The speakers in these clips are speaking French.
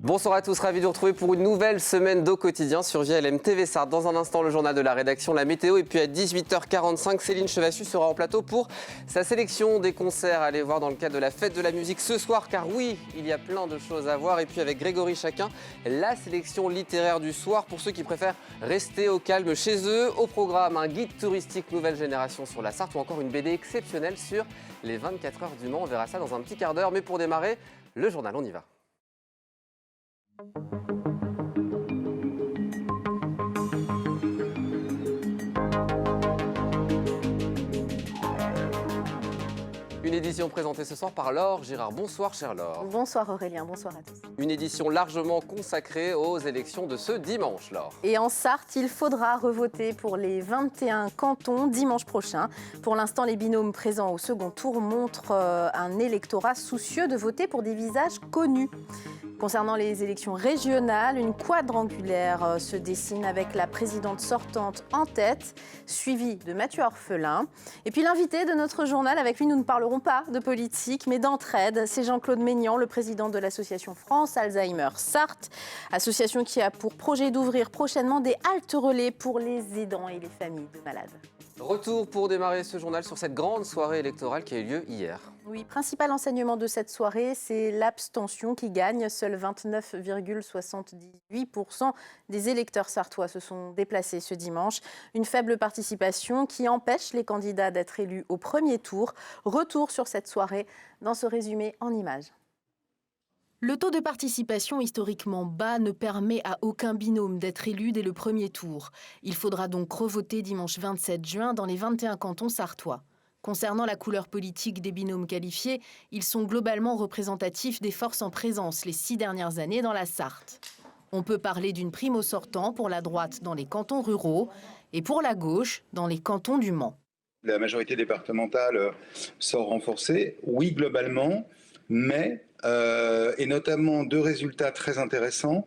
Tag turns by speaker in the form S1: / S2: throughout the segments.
S1: Bonsoir à tous, ravi de vous retrouver pour une nouvelle semaine d'Au Quotidien sur JLM TV Sarthe. Dans un instant, le journal de la rédaction, la météo. Et puis à 18h45, Céline Chevassus sera en plateau pour sa sélection des concerts à aller voir dans le cadre de la fête de la musique ce soir. Car oui, il y a plein de choses à voir. Et puis avec Grégory Chacun, la sélection littéraire du soir pour ceux qui préfèrent rester au calme chez eux. Au programme, un guide touristique nouvelle génération sur la Sarthe ou encore une BD exceptionnelle sur les 24 heures du Mans. On verra ça dans un petit quart d'heure. Mais pour démarrer, le journal, on y va. Une édition présentée ce soir par Laure Girard. Bonsoir chère Laure.
S2: Bonsoir Aurélien, bonsoir à tous.
S1: Une édition largement consacrée aux élections de ce dimanche, Laure.
S2: Et en Sarthe, il faudra revoter pour les 21 cantons dimanche prochain. Pour l'instant, les binômes présents au second tour montrent un électorat soucieux de voter pour des visages connus. Concernant les élections régionales, une quadrangulaire se dessine avec la présidente sortante en tête, suivie de Mathieu Orphelin. Et puis l'invité de notre journal, avec lui nous ne parlerons pas de politique, mais d'entraide. C'est Jean-Claude Maignan, le président de l'association France Alzheimer Sarthe, association qui a pour projet d'ouvrir prochainement des haltes relais pour les aidants et les familles de malades.
S1: Retour pour démarrer ce journal sur cette grande soirée électorale qui a eu lieu hier.
S2: Oui, principal enseignement de cette soirée, c'est l'abstention qui gagne. Seuls 29,78% des électeurs sartois se sont déplacés ce dimanche. Une faible participation qui empêche les candidats d'être élus au premier tour. Retour sur cette soirée dans ce résumé en images. Le taux de participation historiquement bas ne permet à aucun binôme d'être élu dès le premier tour. Il faudra donc revoter dimanche 27 juin dans les 21 cantons sartois. Concernant la couleur politique des binômes qualifiés, ils sont globalement représentatifs des forces en présence les 6 dernières années dans la Sarthe. On peut parler d'une prime au sortant pour la droite dans les cantons ruraux et pour la gauche dans les cantons du Mans.
S3: La majorité départementale sort renforcée, oui globalement, mais, et notamment deux résultats très intéressants,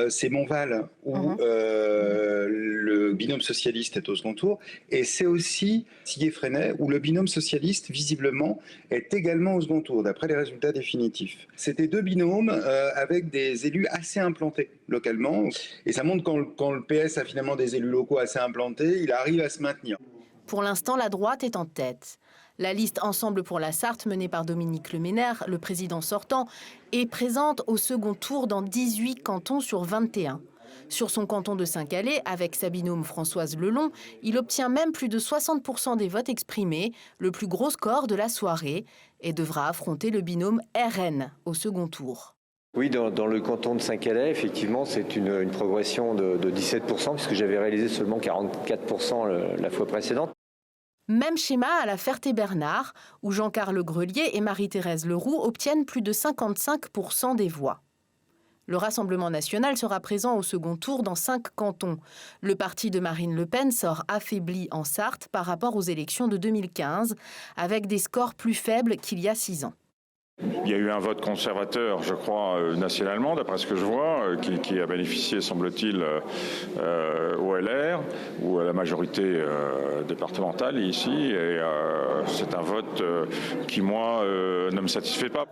S3: c'est Montval où le binôme socialiste est au second tour, et c'est aussi Tillé-Fresnay où le binôme socialiste visiblement est également au second tour, d'après les résultats définitifs. C'était deux binômes avec des élus assez implantés localement, et ça montre quand le PS a finalement des élus locaux assez implantés, il arrive à se maintenir.
S2: Pour l'instant, la droite est en tête. La liste Ensemble pour la Sarthe, menée par Dominique Leménaire, le président sortant, est présente au second tour dans 18 cantons sur 21. Sur son canton de Saint-Calais, avec sa binôme Françoise Lelon, il obtient même plus de 60% des votes exprimés, le plus gros score de la soirée, et devra affronter le binôme RN au second tour.
S4: Oui, dans le canton de Saint-Calais, effectivement, c'est une progression de 17%, puisque j'avais réalisé seulement 44% la fois précédente.
S2: Même schéma à la Ferté-Bernard, où Jean-Carl Grelier et Marie-Thérèse Leroux obtiennent plus de 55% des voix. Le Rassemblement national sera présent au second tour dans 5 cantons. Le parti de Marine Le Pen sort affaibli en Sarthe par rapport aux élections de 2015, avec des scores plus faibles qu'il y a 6 ans.
S5: Il y a eu un vote conservateur, je crois, nationalement, d'après ce que je vois, qui a bénéficié, semble-t-il, au LR ou à la majorité départementale ici. Et c'est un vote qui, moi, ne me satisfait pas.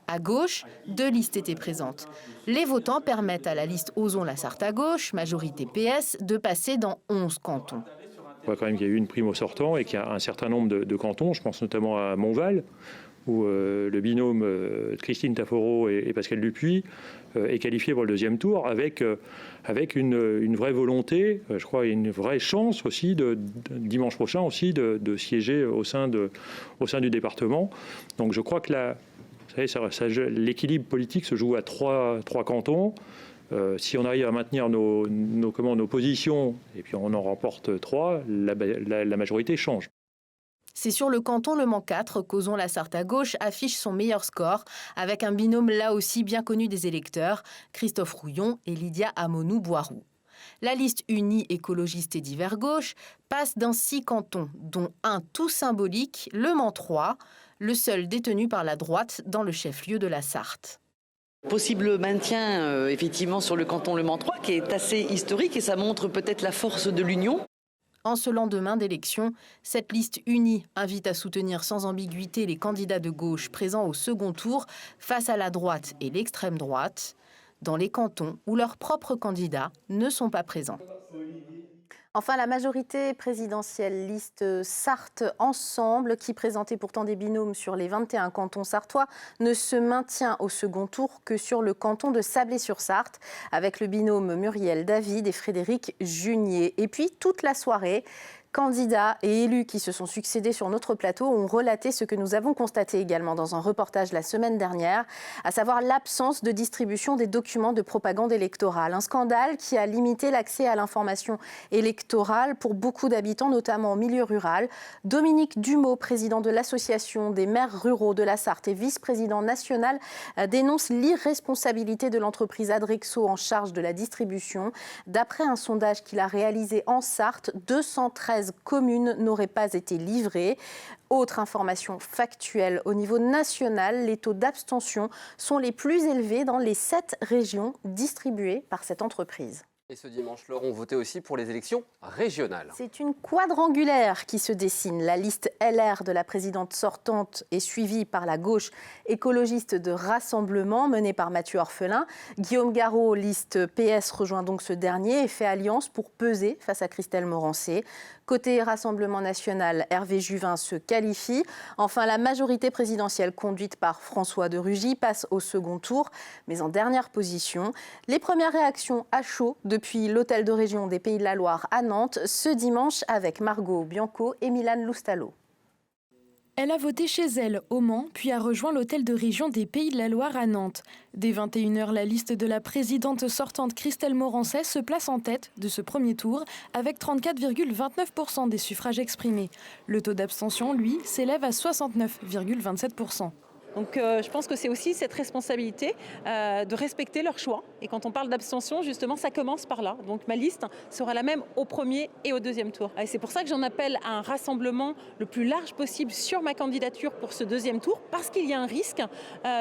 S2: À gauche, 2 listes étaient présentes. Les votants permettent à la liste Osons la Sarthe à gauche, majorité PS, de passer dans 11 cantons.
S6: On voit quand même qu'il y a eu une prime au sortant et qu'il y a un certain nombre de cantons, je pense notamment à Montval, où le binôme Christine Tafforo et Pascal Dupuis est qualifié pour le deuxième tour avec une vraie volonté, je crois, et une vraie chance aussi dimanche prochain aussi de siéger au sein du département. Donc je crois que l'équilibre politique se joue à trois cantons. Si on arrive à maintenir nos positions et puis on en remporte 3, la majorité change.
S2: C'est sur le canton Le Mans 4 qu'Osons la Sarthe à gauche affiche son meilleur score, avec un binôme là aussi bien connu des électeurs, Christophe Rouillon et Lydia Amonou-Boiroux. La liste unie écologiste et divers gauche passe dans 6 cantons, dont un tout symbolique, Le Mans 3, le seul détenu par la droite dans le chef-lieu de la Sarthe.
S7: Possible maintien effectivement sur le canton Le Mans 3 qui est assez historique et ça montre peut-être la force de l'union.
S2: En ce lendemain d'élection, cette liste unie invite à soutenir sans ambiguïté les candidats de gauche présents au second tour face à la droite et l'extrême droite. dans les cantons où leurs propres candidats ne sont pas présents. Enfin, la majorité présidentielle liste Sarthe Ensemble, qui présentait pourtant des binômes sur les 21 cantons sartois, ne se maintient au second tour que sur le canton de Sablé-sur-Sarthe, avec le binôme Muriel David et Frédéric Junier. Et puis, toute la soirée, candidats et élus qui se sont succédés sur notre plateau ont relaté ce que nous avons constaté également dans un reportage la semaine dernière, à savoir l'absence de distribution des documents de propagande électorale. Un scandale qui a limité l'accès à l'information électorale pour beaucoup d'habitants, notamment en milieu rural. Dominique Dumeau, président de l'Association des maires ruraux de la Sarthe et vice-président national, dénonce l'irresponsabilité de l'entreprise Adrexo en charge de la distribution. D'après un sondage qu'il a réalisé en Sarthe, 213 communes n'auraient pas été livrées. Autre information factuelle, au niveau national, les taux d'abstention sont les plus élevés dans les 7 régions distribuées par cette entreprise.
S1: Et ce dimanche, Laurent, on votait aussi pour les élections régionales.
S2: C'est une quadrangulaire qui se dessine. La liste LR de la présidente sortante est suivie par la gauche écologiste de Rassemblement, menée par Mathieu Orphelin. Guillaume Garot, liste PS, rejoint donc ce dernier et fait alliance pour peser face à Christelle Morancé. Côté Rassemblement national, Hervé Juvin se qualifie. Enfin, la majorité présidentielle conduite par François de Rugy passe au second tour, mais en dernière position. Les premières réactions à chaud depuis l'hôtel de région des Pays de la Loire à Nantes ce dimanche avec Margot Bianco et Milan Loustalo.
S8: Elle a voté chez elle, au Mans, puis a rejoint l'hôtel de région des Pays de la Loire à Nantes. Dès 21h, la liste de la présidente sortante Christelle Morancé se place en tête de ce premier tour avec 34,29% des suffrages exprimés. Le taux d'abstention, lui, s'élève à 69,27%.
S9: Donc je pense que c'est aussi cette responsabilité de respecter leur choix. Et quand on parle d'abstention, justement, ça commence par là. Donc ma liste sera la même au premier et au deuxième tour. Et c'est pour ça que j'en appelle à un rassemblement le plus large possible sur ma candidature pour ce deuxième tour, parce qu'il y a un risque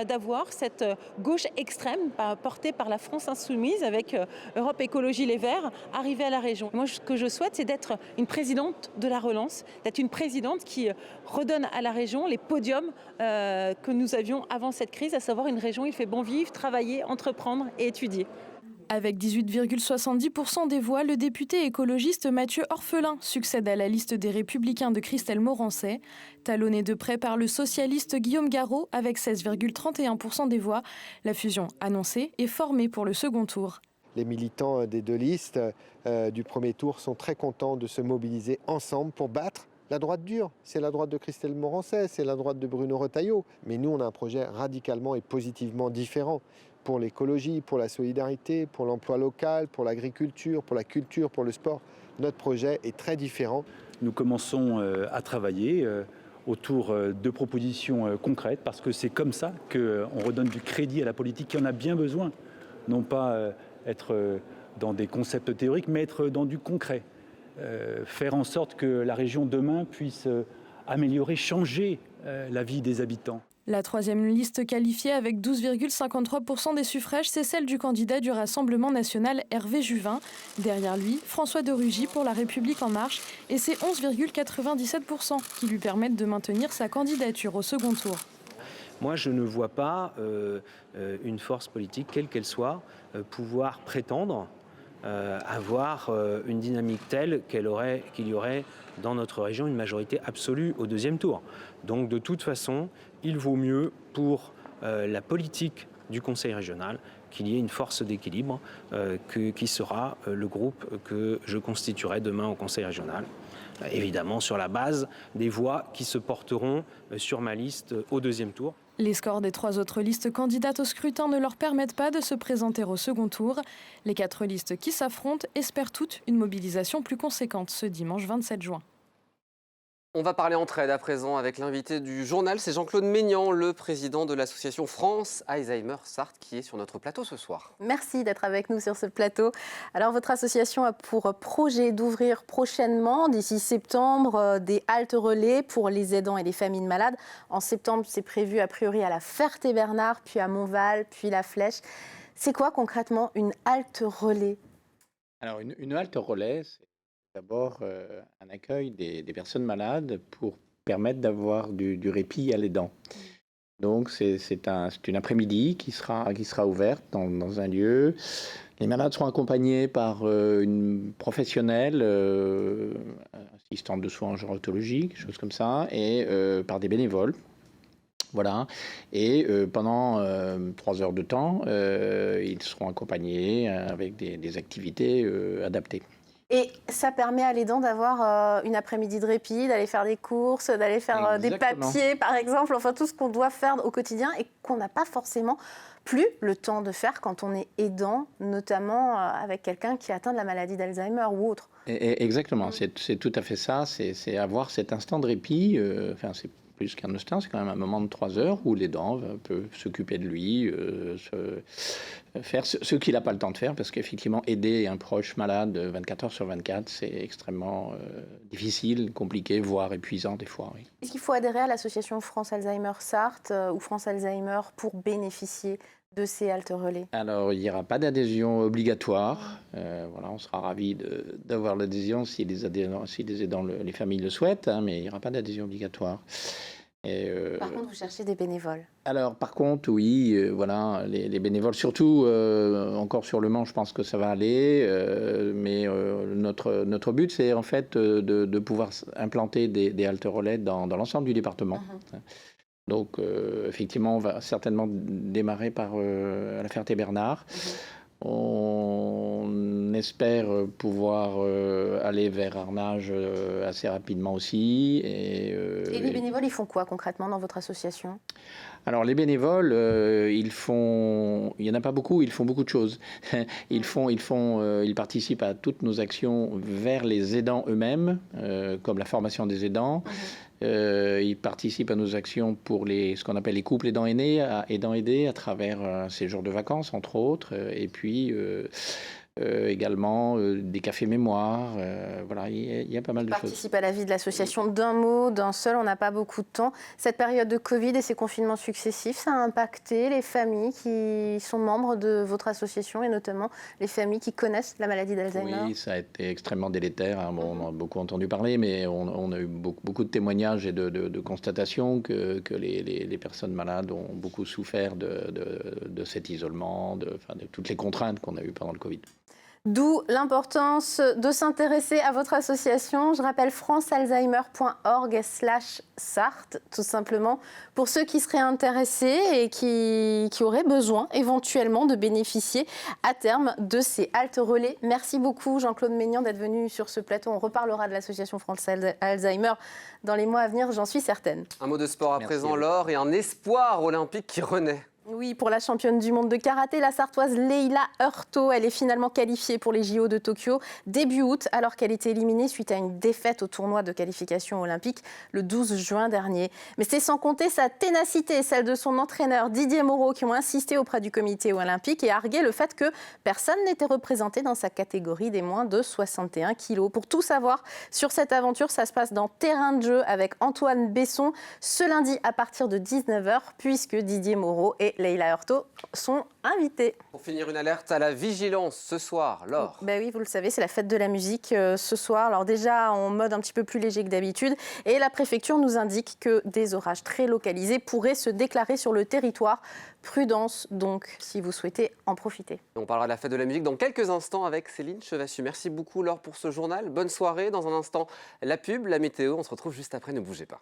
S9: d'avoir cette gauche extrême portée par la France Insoumise avec Europe Écologie Les Verts arriver à la région. Moi, ce que je souhaite, c'est d'être une présidente de la relance, d'être une présidente qui redonne à la région les podiums que nous avions avant cette crise, à savoir une région où il fait bon vivre, travailler, entreprendre et étudier.
S8: Avec 18,70% des voix, le député écologiste Mathieu Orphelin succède à la liste des Républicains de Christelle Morancé. Talonné de près par le socialiste Guillaume Garot avec 16,31% des voix, la fusion annoncée est formée pour le second tour.
S10: Les militants des deux listes du premier tour sont très contents de se mobiliser ensemble pour battre la droite dure. C'est la droite de Christelle Morancé, c'est la droite de Bruno Retailleau. Mais nous, on a un projet radicalement et positivement différent pour l'écologie, pour la solidarité, pour l'emploi local, pour l'agriculture, pour la culture, pour le sport. Notre projet est très différent.
S11: Nous commençons à travailler autour de propositions concrètes parce que c'est comme ça qu'on redonne du crédit à la politique qui en a bien besoin. Non pas être dans des concepts théoriques, mais être dans du concret. Faire en sorte que la région demain puisse améliorer, changer la vie des habitants.
S8: La troisième liste qualifiée avec 12,53% des suffrages, c'est celle du candidat du Rassemblement national Hervé Juvin. Derrière lui, François de Rugy pour La République En Marche et ses 11,97% qui lui permettent de maintenir sa candidature au second tour.
S12: Moi, je ne vois pas une force politique, quelle qu'elle soit, pouvoir prétendre avoir une dynamique telle qu'il y aurait dans notre région une majorité absolue au deuxième tour. Donc de toute façon, il vaut mieux pour la politique du Conseil régional qu'il y ait une force d'équilibre qui sera le groupe que je constituerai demain au Conseil régional. Évidemment sur la base des voix qui se porteront sur ma liste au deuxième tour.
S8: Les scores des 3 autres listes candidates au scrutin ne leur permettent pas de se présenter au second tour. Les 4 listes qui s'affrontent espèrent toutes une mobilisation plus conséquente ce dimanche 27 juin.
S1: On va parler entraide à présent avec l'invité du journal, c'est Jean-Claude Maignan, le président de l'association France Alzheimer Sarthe, qui est sur notre plateau ce soir.
S2: Merci d'être avec nous sur ce plateau. Alors, votre association a pour projet d'ouvrir prochainement, d'ici septembre, des haltes relais pour les aidants et les familles malades. En septembre, c'est prévu a priori à la Ferté-Bernard, puis à Montval, puis la Flèche. C'est quoi concrètement une halte relais?
S13: Alors, une halte relais, c'est d'abord un accueil des personnes malades pour permettre d'avoir du répit à l'aidant. Donc c'est une après-midi qui sera ouverte dans un lieu. Les malades seront accompagnés par une professionnelle, assistante de soins en gérontologie, quelque chose comme ça, et par des bénévoles. Voilà. Et pendant 3 heures de temps, ils seront accompagnés avec des activités adaptées.
S2: Et ça permet à l'aidant d'avoir une après-midi de répit, d'aller faire des courses, d'aller faire des papiers, par exemple, enfin tout ce qu'on doit faire au quotidien et qu'on n'a pas forcément plus le temps de faire quand on est aidant, notamment avec quelqu'un qui est atteint de la maladie d'Alzheimer ou autre.
S13: Exactement, c'est tout à fait ça, c'est avoir cet instant de répit, enfin c'est plus qu'un instant, c'est quand même un moment de 3 heures où l'aidant peut s'occuper de lui, faire ce qu'il n'a pas le temps de faire, parce qu'effectivement, aider un proche malade 24 heures sur 24, c'est extrêmement difficile, compliqué, voire épuisant des fois. Oui.
S2: Est-ce qu'il faut adhérer à l'association France Alzheimer Sarthe ou France Alzheimer pour bénéficier de ces haltes relais?
S13: Alors, il n'y aura pas d'adhésion obligatoire. Voilà, on sera ravis d'avoir l'adhésion si les aidants, les familles le souhaitent, hein, mais il n'y aura pas d'adhésion obligatoire.
S2: Par contre, vous cherchez des bénévoles.
S13: Alors, par contre, oui, voilà, les bénévoles, surtout encore sur le Mans, je pense que ça va aller, mais notre but, c'est en fait de pouvoir implanter des haltes relais dans l'ensemble du département. Donc, effectivement, on va certainement démarrer par la Ferté-Bernard. On espère pouvoir aller vers Arnage assez rapidement aussi. Et
S2: les bénévoles, ils font quoi concrètement dans votre association?
S13: Alors les bénévoles, il n'y en a pas beaucoup, ils font beaucoup de choses. Ils participent à toutes nos actions vers les aidants eux-mêmes, comme la formation des aidants. Ils participent à nos actions pour ce qu'on appelle les couples aidants aidés à travers un séjour de vacances, entre autres, et puis également des cafés mémoire. Voilà, il y a pas mal de choses.
S2: Participe à la vie de l'association d'un mot, d'un seul, on n'a pas beaucoup de temps. Cette période de Covid et ces confinements successifs, ça a impacté les familles qui sont membres de votre association et notamment les familles qui connaissent la maladie d'Alzheimer?
S13: Oui, ça a été extrêmement délétère. Hein. Bon, on a beaucoup entendu parler, mais on a eu beaucoup de témoignages et de constatations que les personnes malades ont beaucoup souffert de cet isolement, de toutes les contraintes qu'on a eues pendant le Covid.
S2: D'où l'importance de s'intéresser à votre association. Je rappelle francealzheimer.org/Sarthe, tout simplement, pour ceux qui seraient intéressés et qui auraient besoin éventuellement de bénéficier à terme de ces haltes relais. Merci beaucoup Jean-Claude Maignan d'être venu sur ce plateau. On reparlera de l'association France Alzheimer dans les mois à venir, j'en suis certaine.
S1: Un mot de sport à présent, Laure, et un espoir olympique qui renaît.
S2: Oui, pour la championne du monde de karaté, la Sartoise Leila Heurtaud, elle est finalement qualifiée pour les JO de Tokyo début août, alors qu'elle était éliminée suite à une défaite au tournoi de qualification olympique le 12 juin dernier. Mais c'est sans compter sa ténacité et celle de son entraîneur Didier Moreau qui ont insisté auprès du comité olympique et argué le fait que personne n'était représenté dans sa catégorie des moins de 61 kilos. Pour tout savoir sur cette aventure, ça se passe dans Terrain de jeu avec Antoine Besson ce lundi à partir de 19h, puisque Didier Moreau et Leila Heurtaud sont invités.
S1: Pour finir, une alerte à la vigilance ce soir, Laure.
S2: Ben oui, vous le savez, c'est la fête de la musique ce soir. Alors déjà, en mode un petit peu plus léger que d'habitude. Et la préfecture nous indique que des orages très localisés pourraient se déclarer sur le territoire. Prudence donc, si vous souhaitez en profiter.
S1: On parlera de la fête de la musique dans quelques instants avec Céline Chevassu. Merci beaucoup, Laure, pour ce journal. Bonne soirée. Dans un instant, la pub, la météo. On se retrouve juste après, ne bougez pas.